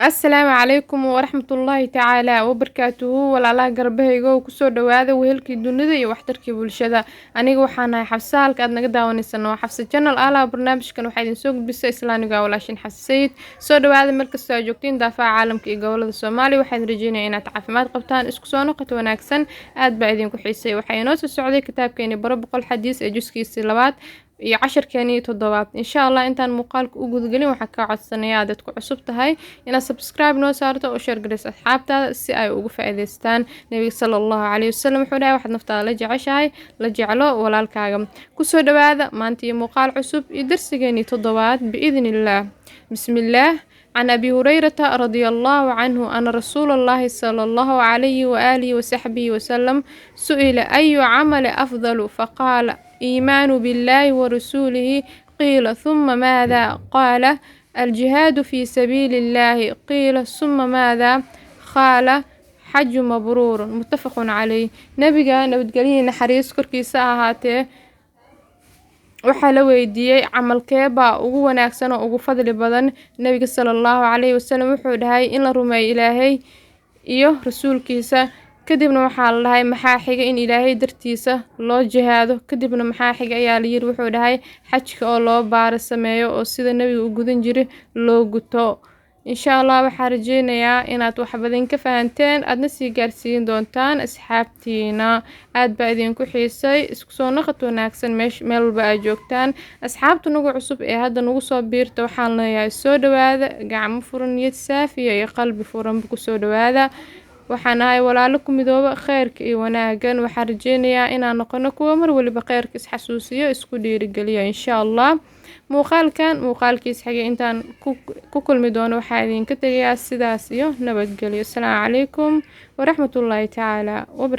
Asalaamu calaykum waraxmatullaahi tacaala wabarakaatuhu walaalaha garbahayga oo kusoo dhawaada wehelkii dunida iyo waxtarkii bulshada. Aniga waxaan ahay Xafsa, halka aad naga daawanaysan waa Xafsa channel. Barnaamijkan waxaa idin soo gudbisay islaaniga walaashin Xafsa Sayid. Soo dhawaada meel kasta aad joogtiin daafaha caalamka iyo gobolada Soomaaliya. Waxaan rajeynayaa inaad caafimaad qabtaan, isku soo noqoto wanaagsan. Aad baa idinku xiisay. Waxaa inoo soo socday kitaabkeeni baro boqol xadiis ee juskiisii labaad iyo casharkeeni toddobaad. Insha Allah intaan muuqaalka u gudgelin waxaa ka codsanayaa dadku cusub tahay inaad subscribe noo saarto oo share gareyso asxaabtaada si ay ugu faa'iideystaan. Nabiga sallallahu alayhi wasallam wuxuu dhahay waxaad naftaada la jeceshahay la jeclo walaalkaaga. Kusoo dhawaada maanta iyo muuqaal cusub iyo darsigeeni toddobaad biidhnillah. Bismillah. عن أبي هريرة رضي الله عنه أن رسول الله صلى الله عليه وآله وصحبه وسلم سئل أي عمل أفضل فقال إيمان بالله ورسوله قيل ثم ماذا قال الجهاد في سبيل الله قيل ثم ماذا قال حج مبرور متفق عليه. نبينا نبتقلين نحريس كركيسة هاته waxaa la weydiiyay camalkeeba ugu wanaagsan oo ugu fadli badan. Nabiga sallallahu alayhi wasallam wuxuu dhahay in la rumeeyo Ilaahay iyo rasuulkiisa. Kadibna waxaa la dhahay maxaa xiga in Ilaahay dartiisa loo jihaado. Kadibna maxaa xiga ayaa la yiri wuxuu dhahay xajka oo loo baara sameeyo oo sida nabiga u gudan jiray loo guto. insha Allah waxaan rajeynayaa inaad wax badan ka fahanteen aadna sii gaarsiin doontaan asxaabtiina. aad baa idinku xiisay, isku soo noqod wanaagsan meel walba aad joogtaan. asxaabta nagu cusub ee hadda nagu soo biirta waxaan leeyahay soo dhawaada, gacmo furan, niyad saafiya iyo qalbi furan ku soo dhawaada. waxaan ahay walaalo ku midooba khayrka iyo wanaagan. waxaan rajeynayaa inaan noqono kuwa mar waliba khayrka is xasuusiyo, isku dhiirigeliyo insha Allah. muuqaalkiis xigay intaan ku kulmi doono waxaa idinka tegayaa sidaas iyo nabadgelyo. Assalaamu calaykum waraxmatullaahi tacaala wabarakaatuh.